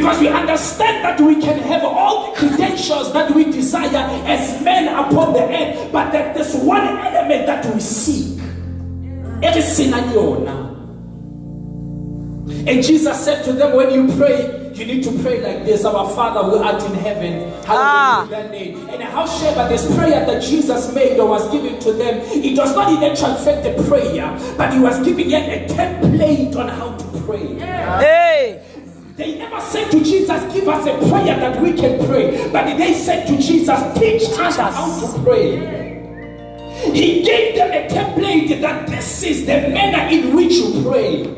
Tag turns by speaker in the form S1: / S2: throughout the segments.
S1: Because we understand that we can have all the credentials that we desire as men upon the earth, but that there's one element that we seek. And Jesus said to them, when you pray, you need to pray like this: Our Father who art in heaven, hallowed be thy name. And however this prayer that Jesus made or was given to them, it was not in actual fact a prayer, but he was giving them a template on how to pray. Hey! They never said to Jesus, give us a prayer that we can pray, but they said to Jesus, teach us how to pray. He gave them a template that this is the manner in which you pray.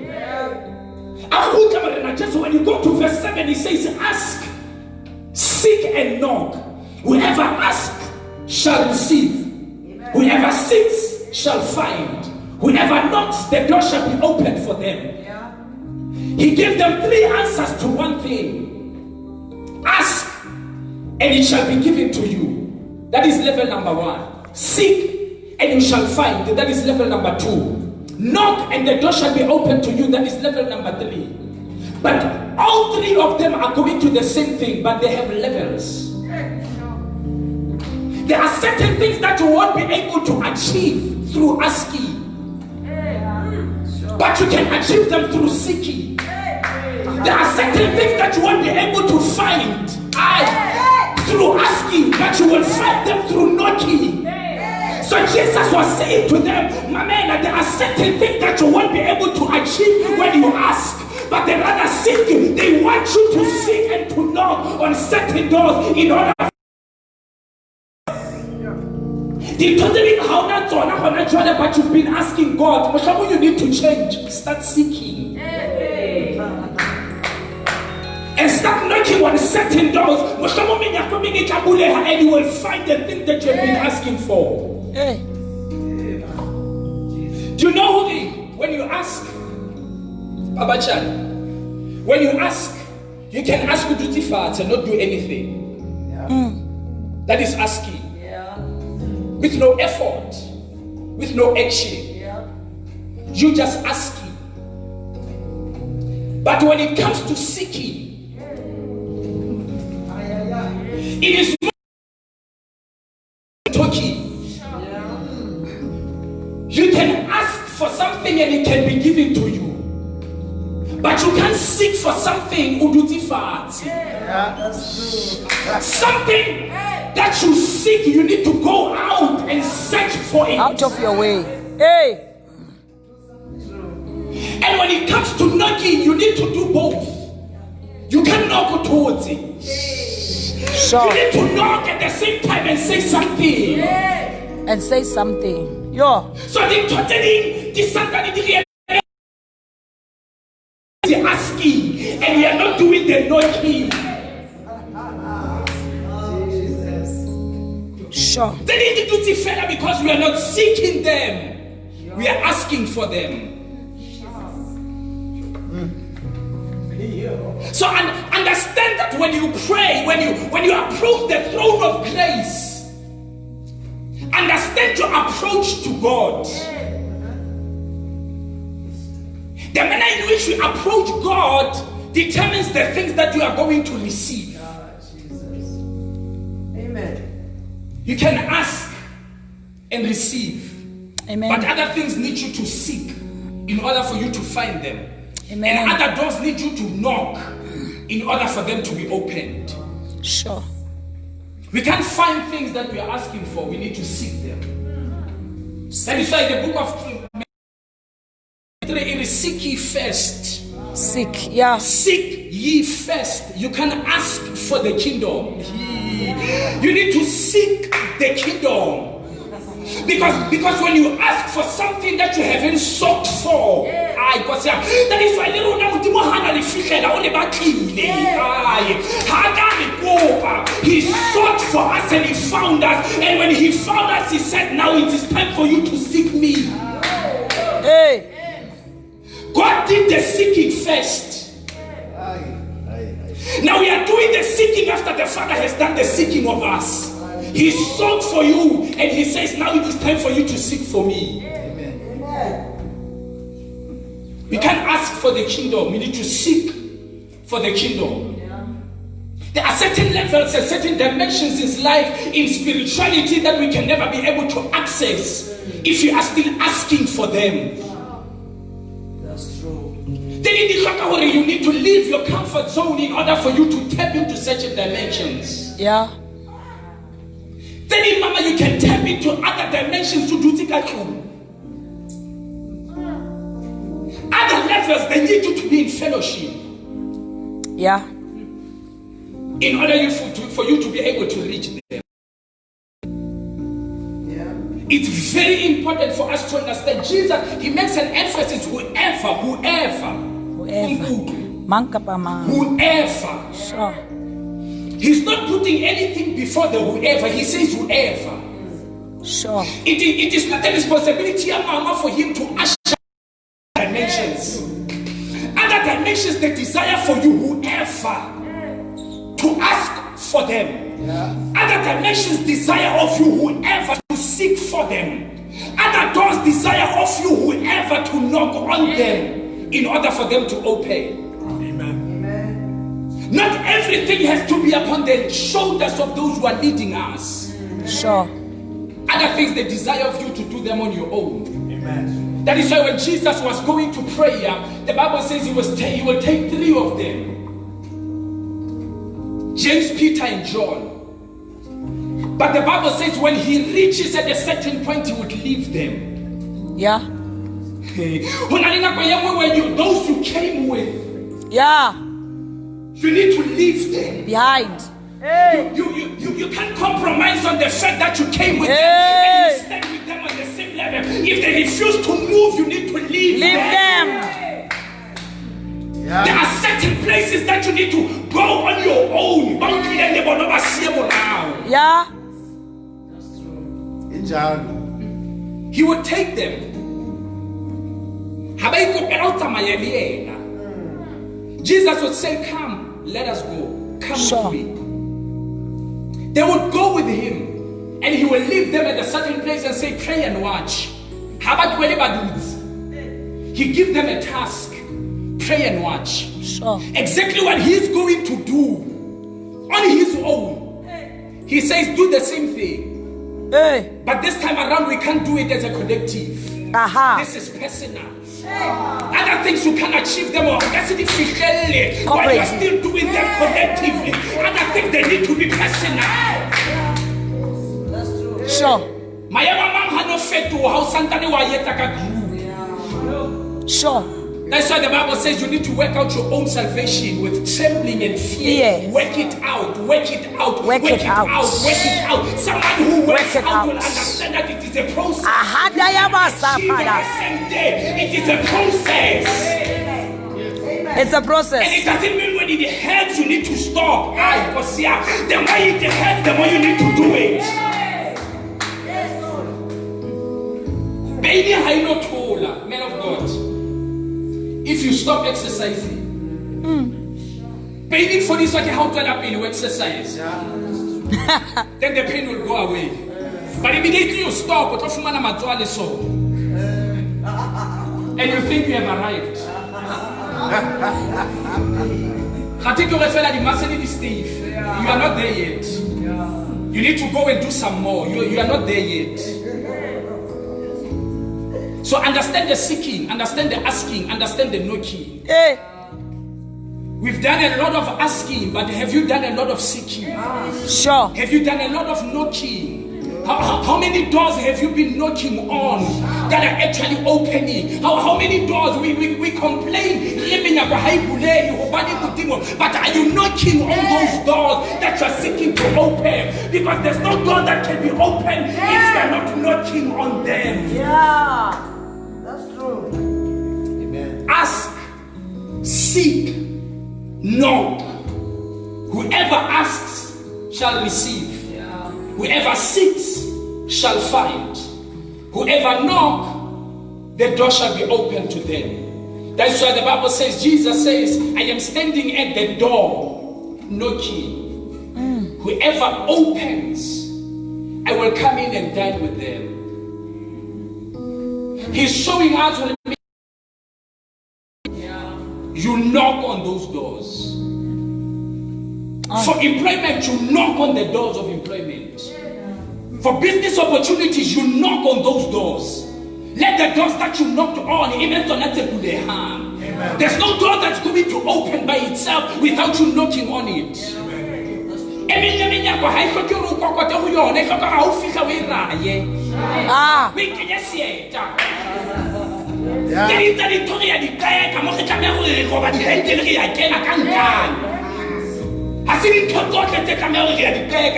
S1: Just when you go to verse 7, he says, ask, seek and knock. Whoever asks shall receive. Whoever seeks shall find. Whoever knocks, the door shall be opened for them. He gave them 3 answers to one thing. Ask, and it shall be given to you. That is level number 1. Seek, and you shall find. That is level number 2. Knock, and the door shall be opened to you. That is level number 3. But all 3 of them are going to the same thing, but they have levels. There are certain things that you won't be able to achieve through asking, but you can achieve them through seeking. There are certain things that you won't be able to find through asking, but you will find them through knocking. So Jesus was saying to them, my man, there are certain things that you won't be able to achieve when you ask, but they rather seek. They want you to seek and to knock on certain doors in order. But you've been asking God, you need to change. Start seeking. And start knocking on certain doors. And you will find the thing that you've been asking for. Do you know when you ask, Baba Chan, when you ask, you can ask to do tifat and not do anything. That is asking. With no effort, with no action. You just asking. But when it comes to seeking, it is talking. You can ask for something and it can be given to you. But you can't seek for something something that you seek, you need to go out and search for it.
S2: Out of your way. Hey.
S1: And when it comes to knocking, you need to do both. You can't knock towards it.
S2: Sure.
S1: You need to knock at the same time and say something.
S2: And say something. Yo.
S1: So the totally asking and you are not doing the knocking.
S2: Sure.
S1: They need to do it further because we are not seeking them. We are asking for them. So understand that when you pray, when you approach the throne of grace, understand your approach to God. The manner in which we approach God determines the things that you are going to receive.
S3: Amen.
S1: You can ask and receive.
S2: Amen.
S1: But other things need you to seek in order for you to find them.
S2: Amen.
S1: And other doors need you to knock in order for them to be opened.
S2: Sure.
S1: We can't find things that we are asking for. We need to seek them. That is why the book of it is seek ye first.
S2: Seek, yeah.
S1: Seek ye first. You can ask for the kingdom. You need to seek the kingdom. Because when you ask for something that you haven't sought for, that is why he sought for us and he found us. And when he found us, he said, now it is time for you to seek me.
S2: Hey.
S1: God did the seeking first. Now we are doing the seeking after the Father has done the seeking of us. He sought for you and he says, now it is time for you to seek for me. We can't ask for the kingdom. We need to seek for the kingdom. There are certain levels and certain dimensions in life, in spirituality, that we can never be able to access if you are still asking for them.
S3: That's true.
S1: You need to leave your comfort zone in order for you to tap into certain dimensions.
S2: Yeah.
S1: Then mama, you can tap into other dimensions to do things. Other levels, they need you to be in fellowship.
S2: Yeah.
S1: In order for you to be able to reach them.
S3: Yeah.
S1: It's very important for us to understand. Jesus, he makes an emphasis, whoever. Whoever.
S2: Sure.
S1: He's not putting anything before the whoever. He says whoever.
S2: Sure.
S1: It is not the responsibility of mama for him to usher dimensions. Other dimensions, the desire for you, whoever, to ask for them.
S3: Yeah.
S1: Other dimensions, desire of you, whoever, to seek for them. Other doors, desire of you, whoever, to knock on them in order for them to open.
S3: Amen.
S1: Not everything has to be upon the shoulders of those who are leading us.
S2: Sure.
S1: Other things, the desire of you to do them on your own.
S3: Amen.
S1: That is why when Jesus was going to prayer, the Bible says he will take three of them. James, Peter, and John. But the Bible says when he reaches at a certain point, he would leave them.
S2: Yeah.
S1: Those you came with,
S2: Yeah.
S1: you need to leave them.
S2: Behind.
S1: You can't compromise on the fact that you came with them
S2: Hey.
S1: and you stand with them on the same level. If they refuse to move, you need to leave
S2: Leave them.
S3: Yeah.
S1: There are certain places that you need to go on your own.
S2: Yeah.
S3: That's true. Injalo.
S1: He would take them. Jesus would say, come, let us go. Come
S2: Sure.
S1: with me. They would go with him, and he will leave them at a certain place and say, pray and watch. How about he give them a task, pray and watch.
S2: Sure.
S1: Exactly what he's going to do on his own. He says, do the same thing.
S2: Hey.
S1: But this time around, we can't do it as a collective.
S2: Aha.
S1: This is personal. Other things you can achieve them or while you're still doing them collectively. Other things, they need to be personal.
S3: That's true.
S2: Sure. Sure.
S1: That's why the Bible says you need to work out your own salvation with trembling and fear.
S2: Yes.
S1: Work it out, work it out,
S2: Work it out.
S1: work it out. Someone who works
S2: Work it
S1: out
S2: out.
S1: will understand that it is a process.
S2: Ahadayabasa,
S1: Even the
S2: Father.
S1: same day, it is a process.
S2: It's a
S1: And it
S2: process.
S1: doesn't mean when it hurts, you need to stop. Because the more it hurts, the more you need to do it. Baby, I know taller, man of God. If you stop exercising, baby, for this, like how to up in you exercise, then the pain will go away. But immediately you stop, and you think you have arrived. I think you refer the muscle is stiff. You are not there yet. You need to go and do some more. You are not there yet. So understand the seeking, understand the asking, understand the knocking.
S2: Hey.
S1: We've done a lot of asking, but have you done a lot of seeking?
S2: Sure.
S1: Have you done a lot of knocking? How many doors have you been knocking on that are actually opening? How many doors we complain, but are you knocking on those doors that you're seeking to open? Because there's no door that can be opened if you're not knocking on them.
S3: Yeah. That's true. Amen.
S1: Ask, seek, knock. Whoever asks shall receive. Whoever seeks shall find. Whoever knock, the door shall be opened to them. That's why the Bible says, Jesus says, I am standing at the door knocking. Whoever opens, I will come in and dine with them. He's showing us when you knock on those doors. For employment, you knock on the doors of employment. For business opportunities, you knock on those doors. Let the doors that you knocked on, there's no door that's going to open by itself without you knocking on it.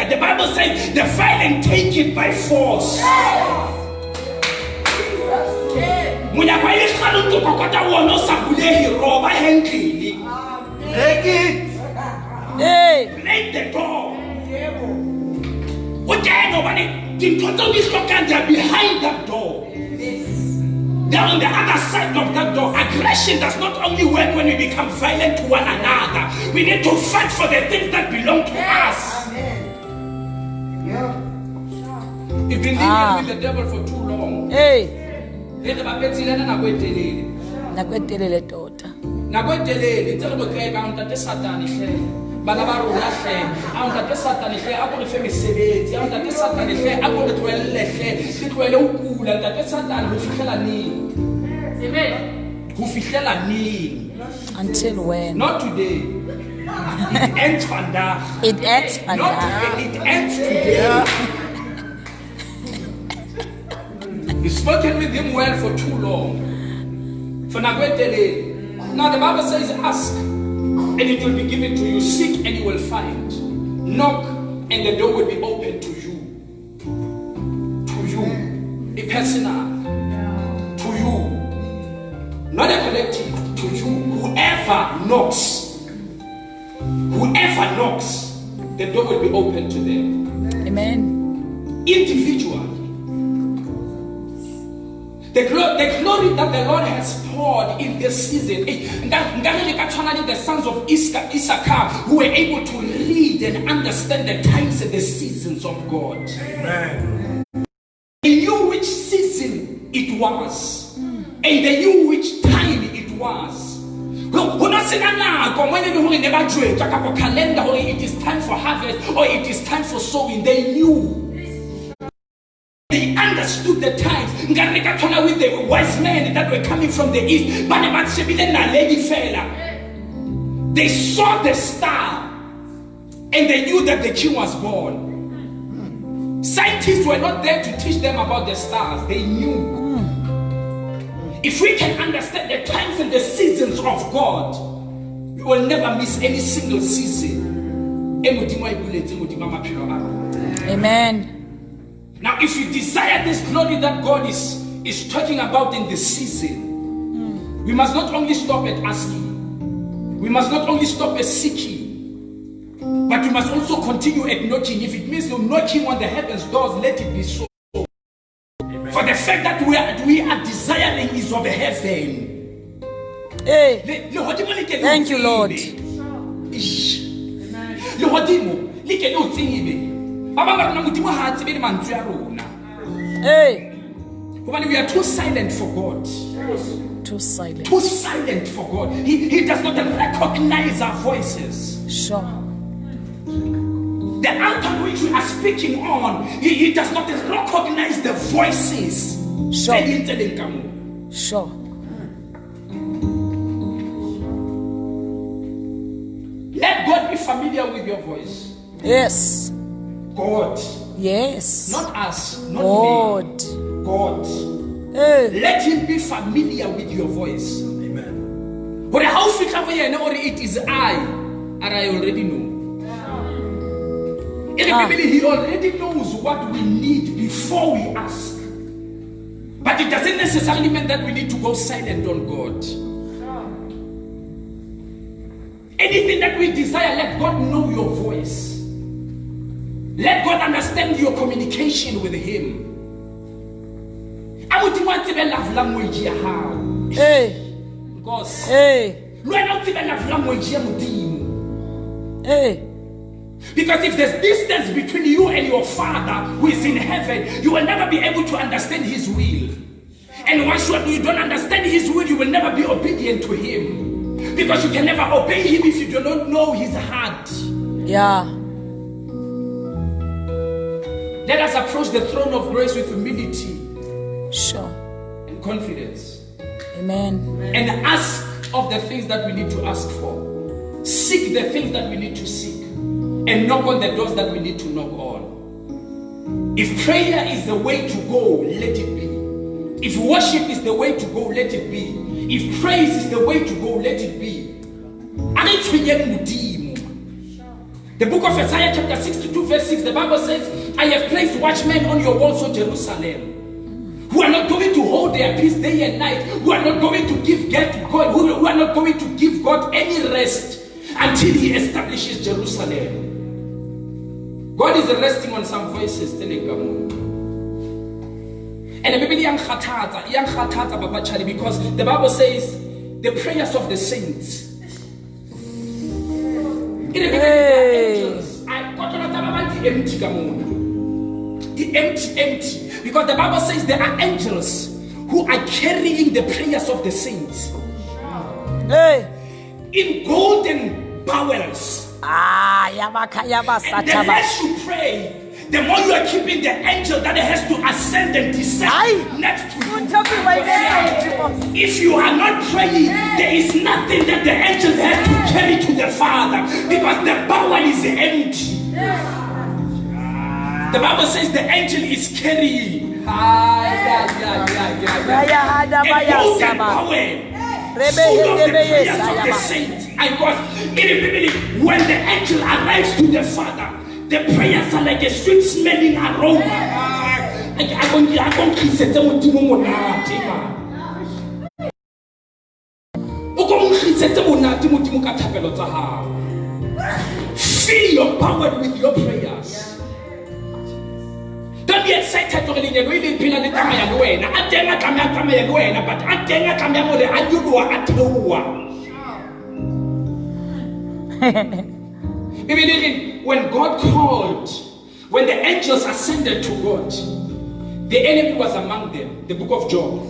S1: The Bible says the violent take it by force. Take it. Break the door. They're behind that door. They're on the other side of that door. Aggression does not only work when we become violent to one another. We need to fight for the things that belong to us. You've been living with the devil for too long.
S2: Until when?
S1: Not today. It ends vandaag.
S2: It ends
S1: Not
S2: vandaag.
S1: today. It ends today. You've spoken with him well for too long. For now the Bible says, ask and it will be given to you. Seek and you will find. Knock and the door will be open to you. To you. A personal. To you. Not a collective. To you. Whoever knocks, the door will be open to them.
S2: Amen.
S1: Individual. The glory that the Lord has poured in this season. The sons of Issachar who were able to read and understand the times and the seasons of God.
S3: Amen.
S1: They knew which season it was. And they knew which time it was. It is time for harvest or it is time for sowing. They knew. They understood the times. With the wise men that were coming from the east, they saw the star and they knew that the king was born. Scientists were not there to teach them about the stars. They knew. If we can understand the times and the seasons of God, we will never miss any single season.
S2: Amen.
S1: Now, if you desire this glory that God is talking about in this season, we must not only stop at asking, we must not only stop at seeking, but we must also continue at knocking. If it means you're knocking on the heavens doors, let it be so. Amen. For the fact that we are desiring is of heaven.
S2: Hey. Thank you, Lord. Hey.
S1: We are too silent for God.
S2: Too silent.
S1: Too silent for God. He does not recognize our voices.
S2: Sure.
S1: The altar which we are speaking on, he does not recognize the voices.
S2: Sure. Sure.
S1: Let God be familiar with your voice.
S2: Yes.
S1: God.
S2: Yes.
S1: Not us. Not
S2: God.
S1: me. God.
S2: Hey.
S1: Let him be familiar with your voice.
S3: Amen.
S1: But how fit or it is I already know. He already knows what we need before we ask. But it doesn't necessarily mean that we need to go silent on God. Anything that we desire, let God know your voice. Let God understand your communication with him. I would want to love language how.
S2: Hey.
S1: Because
S2: Hey. Hey.
S1: Because if there's distance between you and your Father who is in heaven, you will never be able to understand his will. And once you don't understand his will, you will never be obedient to him. Because you can never obey him if you do not know his heart.
S2: Yeah.
S1: Let us approach the throne of grace with humility
S2: Sure.
S1: and confidence.
S2: Amen.
S1: And ask of the things that we need to ask for. Seek the things that we need to seek. And knock on the doors that we need to knock on. If prayer is the way to go, let it be. If worship is the way to go, let it be. If praise is the way to go, let it be. The book of Isaiah chapter 62 verse 6, the Bible says, I have placed watchmen on your walls, O Jerusalem, who are not going to hold their peace day and night, who are not going to give God, who are not going to give God any rest until he establishes Jerusalem. God is resting on some voices. And maybe because the Bible says the prayers of the saints. Empty. Because the Bible says there are angels who are carrying the prayers of the saints in golden bowels. And the less you pray, the more you are keeping the angel that has to ascend and descend next to you. If you are not praying, there is nothing that the angel has to carry to the Father, because the bowel is empty. The Bible says the angel is carrying a golden bowel full of the prayers of the saints. When the angel arrives to the Father, the prayers are like a sweet smelling aroma. Fill your power with your prayers. Don't be excited to really when God called, when the angels ascended to God, the enemy was among them. The book of Job.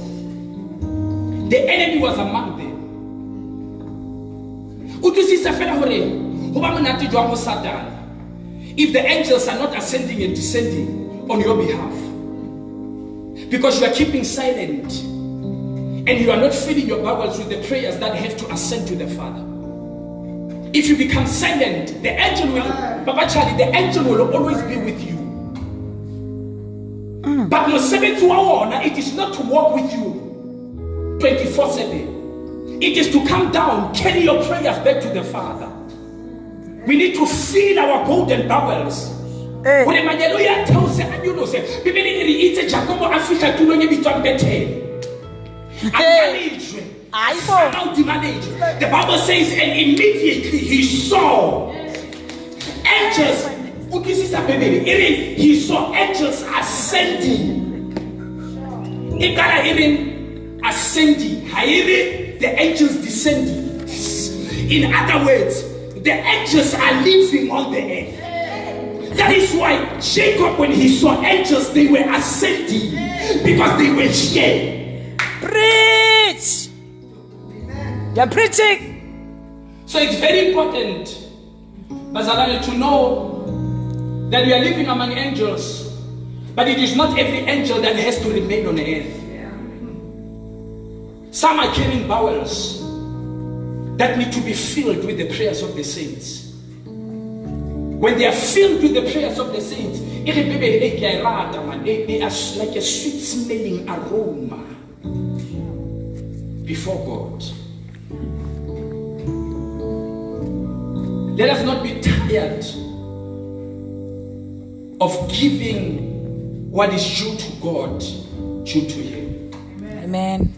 S1: The enemy was among them. If the angels are not ascending and descending on your behalf, because you are keeping silent and you are not filling your bowels with the prayers that have to ascend to the Father. If you become silent, the angel will, Papa Charlie, the angel will always be with you. But no 7 hour, it is not to walk with you 24/7. It is to come down, carry your prayers back to the Father. We need to fill our golden bowels. When Emmanuel tells us, you know, it's a Jacobo Africa to know you become better. How to manage. The Bible says, and immediately he saw angels. He saw angels ascending. Ascending. The angels descending. In other words, the angels are living on the earth. That is why Jacob, when he saw angels, they were ascending, because they were here.
S2: Preach! You're preaching.
S1: So it's very important, Bazalani, to know that we are living among angels, but it is not every angel that has to remain on the earth. Some are carrying bowels that need to be filled with the prayers of the saints. When they are filled with the prayers of the saints, they are like a sweet smelling aroma before God. Let us not be tired of giving what is due to God, due to Him.
S2: Amen.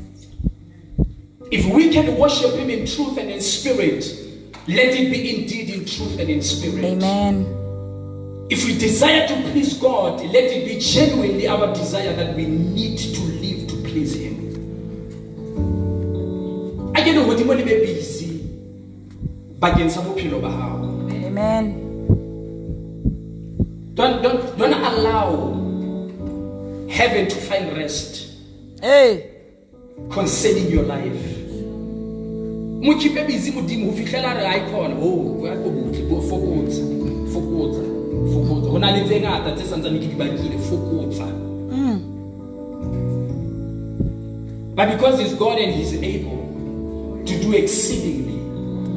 S1: If we can worship Him in truth and in spirit, let it be indeed in truth and in spirit.
S2: Amen.
S1: If we desire to please God, let it be genuinely our desire that we need to live to please Him. I don't know what you want to be busy.
S2: Amen.
S1: Don't allow heaven to find rest
S2: Hey.
S1: concerning your life. Mo keep busy modimo ho fihlela re icon. Oh, wa go butle go fokotsa. Ho na le tse ngata tse santsane ke di bakile fokotsa. But because he's God and he's able to do exceedingly,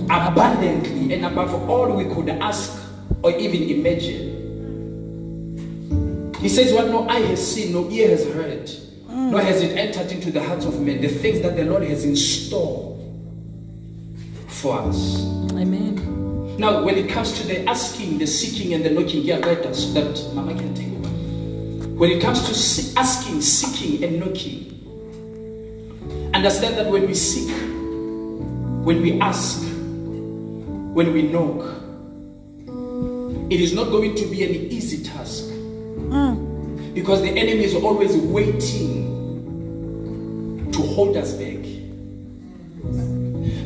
S1: abundantly, and above all we could ask or even imagine. He says, what no eye has seen, no ear has heard, nor has it entered into the hearts of men, the things that the Lord has in store for us.
S2: Amen.
S1: Now, when it comes to the asking, the seeking, and the knocking, yeah, right, so that Mama can take over. When it comes to asking, seeking, and knocking, understand that when we seek, when we ask, when we knock, it is not going to be an easy task. Because the enemy is always waiting to hold us back.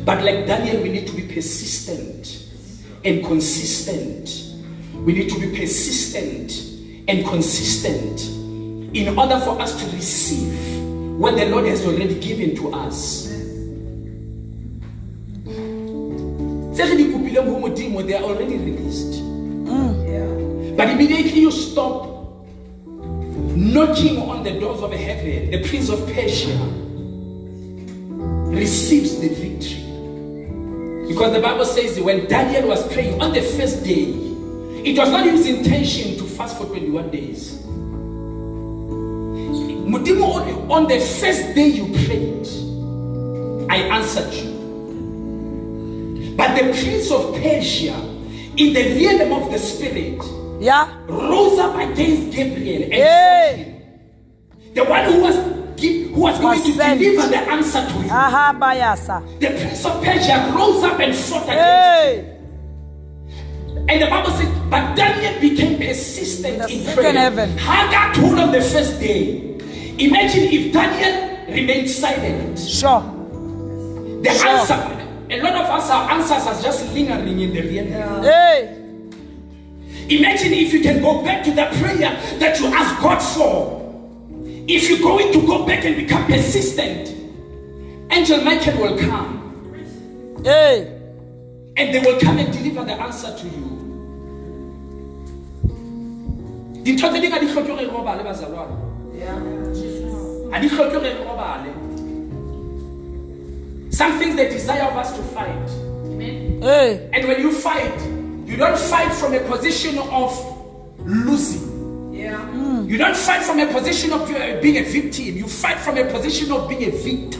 S1: But like Daniel, we need to be persistent and consistent. We need to be persistent and consistent in order for us to receive what the Lord has already given to us. They are already released. But immediately you stop knocking on the doors of heaven, the prince of Persia receives the victory. Because the Bible says when Daniel was praying on the first day, it was not his intention to fast for 21 days. On the first day you prayed, I answered you. But the prince of Persia, in the realm of the spirit, rose up against Gabriel and fought him. The one who was going to deliver the answer to him. The prince of Persia rose up and fought against him. And the Bible says, but Daniel became persistent in prayer. Hagar told on the first day. Imagine if Daniel remained silent.
S2: Sure.
S1: The answer, a lot of us, our answers are just lingering in the realm. Imagine if you can go back to the prayer that you asked God for. If you're going to go back and become persistent, Angel Michael will come. And they will come and deliver the answer to you. Some things they desire of us to fight. And when you fight, you don't fight from a position of losing. You don't fight from a position of being a victim. You fight from a position of being a victor.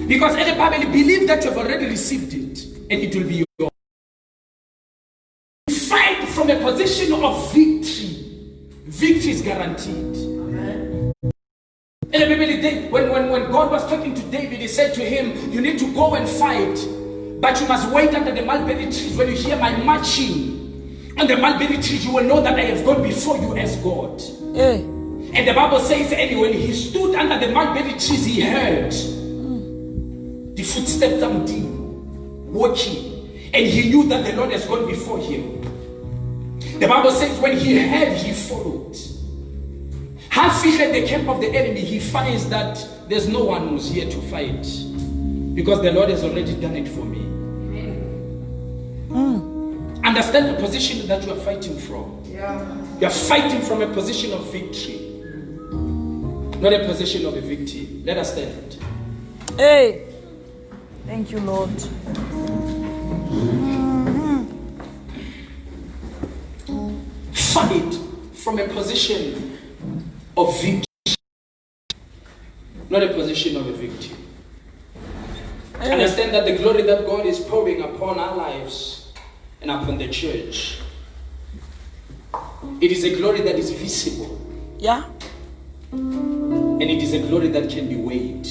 S1: Because everybody believes that you have already received it and it will be yours. You fight from a position of victory. Victory is guaranteed. When God was talking to David, he said to him, you need to go and fight, but you must wait under the mulberry trees. When you hear my marching on the mulberry trees, you will know that I have gone before you as God. And the Bible says, and when he stood under the mulberry trees, he heard the footsteps of him walking, and he knew that the Lord has gone before him. The Bible says when he heard, he followed. Half in the camp of the enemy, he finds that there's no one who's here to fight, because the Lord has already done it for me. Understand the position that you are fighting from. You are fighting from a position of victory, not a position of a victim. Let us stand.
S2: Thank you, Lord.
S1: Fight from a position of victory, not a position of a victim. Understand that the glory that God is pouring upon our lives and upon the church, it is a glory that is visible. And it is a glory that can be weighed.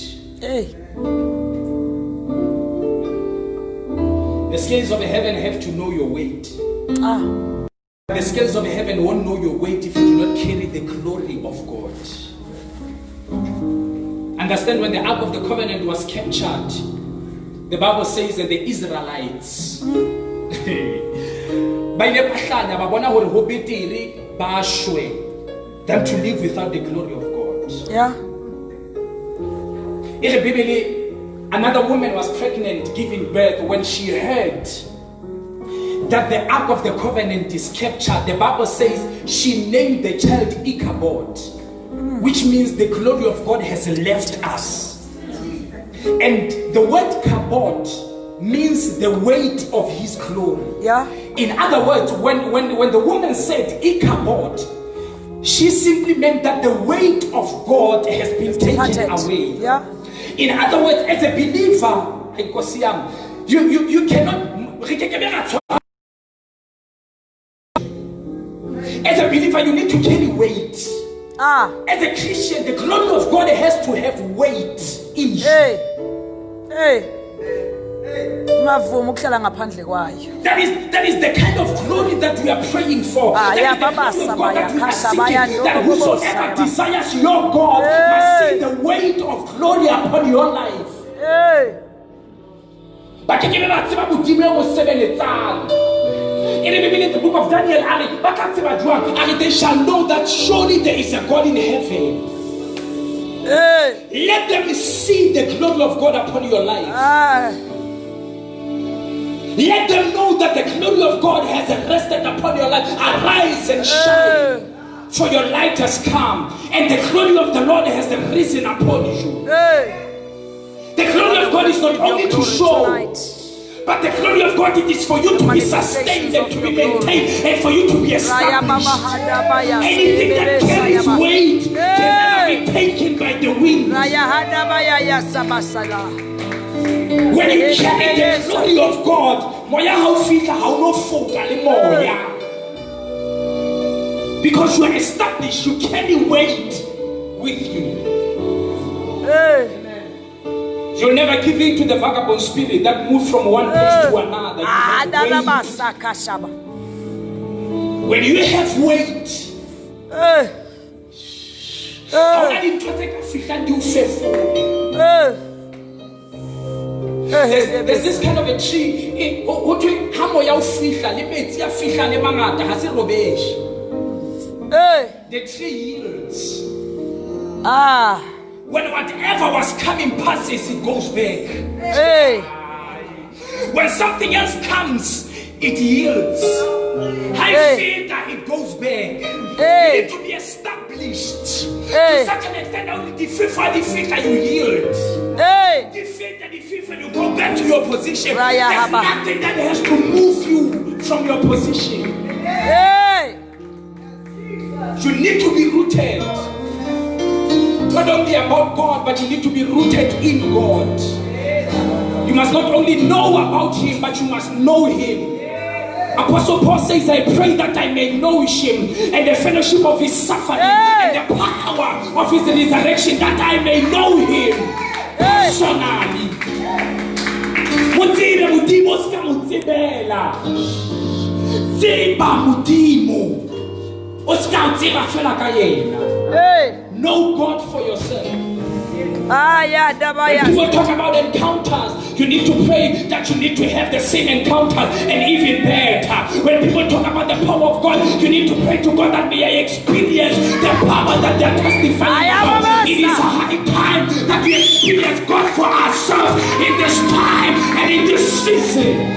S1: The scales of heaven have to know your weight. The scales of heaven won't know your weight if you do not carry the glory of God. Understand, when the Ark of the Covenant was captured, the Bible says that the Israelites than to live without the glory of God. Another woman was pregnant, giving birth. When she heard that the Ark of the Covenant is captured, the Bible says she named the child Ichabod, which means the glory of God has left us. And the word kabod means the weight of his glory.
S2: Yeah.
S1: In other words, when the woman said Ichabod, she simply meant that the weight of God has been taken away.
S2: Yeah.
S1: In other words, as a believer, you cannot. As a believer, you need to carry weight. As a Christian, the glory of God has to have weight in you. That is the kind of glory that we are praying for. That is the kind of God that we are seeking. That whosoever desires your God must see the weight of glory upon your life. In the book of Daniel, they shall know that surely there is a God in heaven. Let them see the glory of God upon your life. Let them know that the glory of God has rested upon your life. Arise and shine, for your light has come, and the glory of the Lord has risen upon you. The glory of God is not only to show, but the glory of God, it is for you to be sustained and to be maintained and for you to be established. Anything that carries weight can never be taken by the wind. When you carry the glory of God, because you are established, you carry weight with you. You'll never give in to the vagabond spirit that moves from one place to another. When you have weight, there's this kind of a tree. The tree yields. When whatever was coming passes, it goes back. When something else comes, it yields. High faith that it goes back. You need to be established. To such an extent, only the fifth that you yield. The faith and the fifth you go back to your position. There's nothing that has to move you from your position. You need to be rooted. Not only about God, but you need to be rooted in God. You must not only know about Him, but you must know Him. Apostle Paul says, I pray that I may know Him and the fellowship of His suffering and the power of His resurrection, that I may know Him personally. Mutire mutimo ska mutibela. Ziba mutimo. Oska mutiba fela kayena. Know God for yourself. When people talk about encounters, you need to pray that you need to have the same encounter and even better. When people talk about the power of God, you need to pray to God that may I experience the power that they are testifying about. It is a high time that we experience God for ourselves in this time and in this season.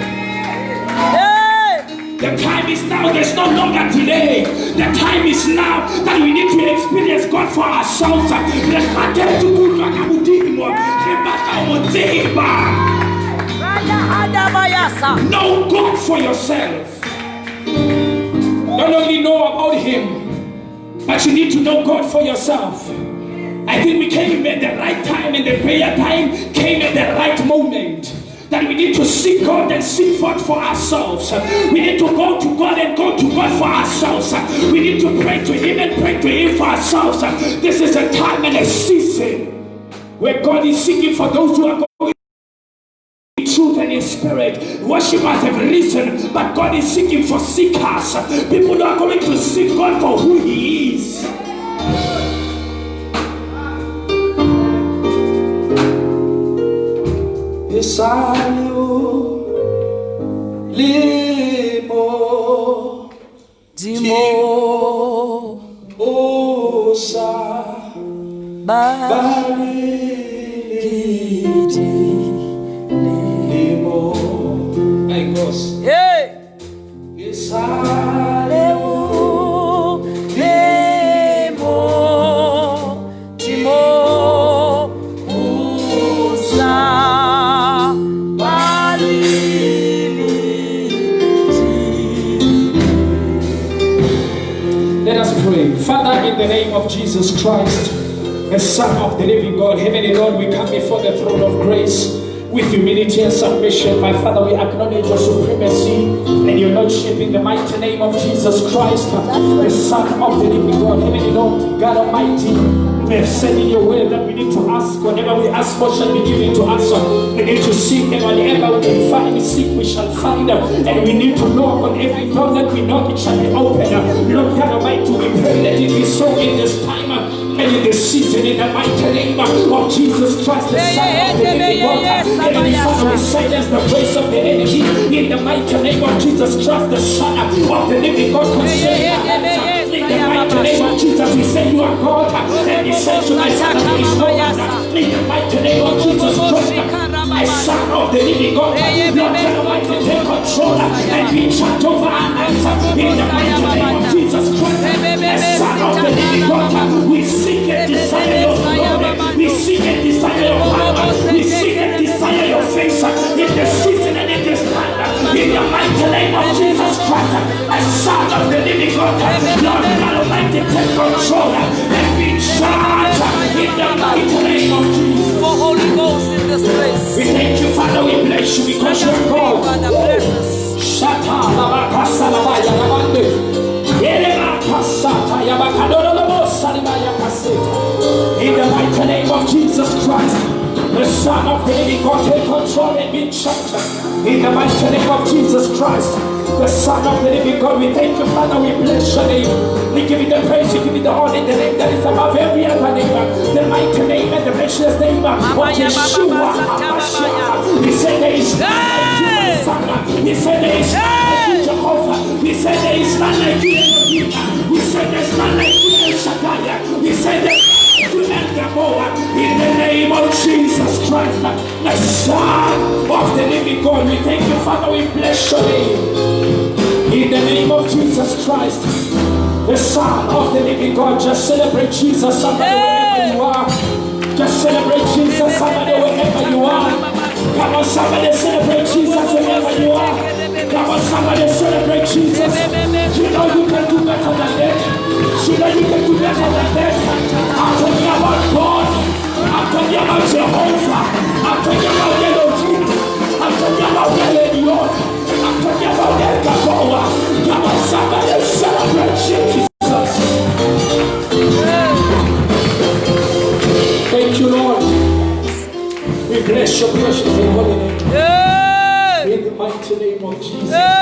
S1: The time is now. There's no longer delay. The time is now that we need to experience God for ourselves. Know God for yourself. Not only know about Him, but you need to know God for yourself. I think we came at the right time, and the prayer time came at the right moment. That we need to seek God and seek forth for ourselves. We need to go to God and go to God for ourselves. We need to pray to Him and pray to Him for ourselves. This is a time and a season where God is seeking for those who are going in truth and in spirit. Worshippers have risen, but God is seeking for seekers. People who are going to seek God for who He is. Esalio limo dimo osa bariki Jesus.
S2: Hey.
S1: Yes, let us pray. Father, in the name of Jesus Christ, the Son of the living God, Heavenly Lord, we come before the throne of grace with humility and submission. My Father, we acknowledge your supremacy and your lordship in the mighty name of Jesus Christ, the Son of the living God. Heavenly Lord, God Almighty, we have said in your word that we need to ask. Whatever we ask for shall be given to us. We need to seek, and whatever we find, seek, we shall find. And we need to knock on every door that we knock, it shall be open. Lord God Almighty, we pray that it be so in this time and in this season, in the mighty name of Jesus Christ, the Son of the living God. Heavenly Father, we silence the voice of the enemy in the mighty name of Jesus Christ, the Son of the living God. In the mighty name of Jesus, we say you are God, and we say to my Son, there is no other. In the mighty name of Jesus Christ, my Son of the living God, Lord God Almighty, take control and be in charge over our lives. In the mighty name of Jesus Christ, the Son of the living God, we seek and desire your glory, we seek and desire your power, we seek and desire your face in the season and in this time. In the mighty name of Jesus Christ, the Son of the living God, Lord God Almighty, take control and be in charge in the mighty name of Jesus.
S2: For Holy Ghost in this place.
S1: We thank you, Father, we bless you because you are God.
S2: Father, bless us.
S1: Shata labakasa labaya labande. Yereba kasata yabakadoro lobo salibaya kaseta. In the mighty name of Jesus Christ, the Son of the living God, take control and be in charge. In the mighty name of Jesus Christ, the Son of the living God, we thank you, Father, we bless your name. We give you the praise, we give you the honor in the name that is above every other name. The mighty name and the precious name of Yeshua HaMashiach. We say there is none like you, my Son. We say there is none like you, Jehovah. We say there is none like you, Elohim. We say there is none like you, El Shaddai. We say there is none like you, El Gabor. In the name of Jesus Christ, the Son of the living God, we thank you, Father, we bless your name. In the name of Jesus Christ, the Son of the living God, just celebrate Jesus, somebody wherever you are. Just celebrate Jesus, somebody wherever you are. Come on, somebody celebrate Jesus wherever you are. Come on, somebody celebrate Jesus. You know you can do better than that. You know you can do better than that. I'm talking about God. I'm talking about Jehovah. I'm talking about Elohim. I'm talking about Lord. I'm talking about El Gabor. Come on, somebody celebrate Jesus. Thank you, Lord. We bless your precious and holy name. In the mighty name of Jesus.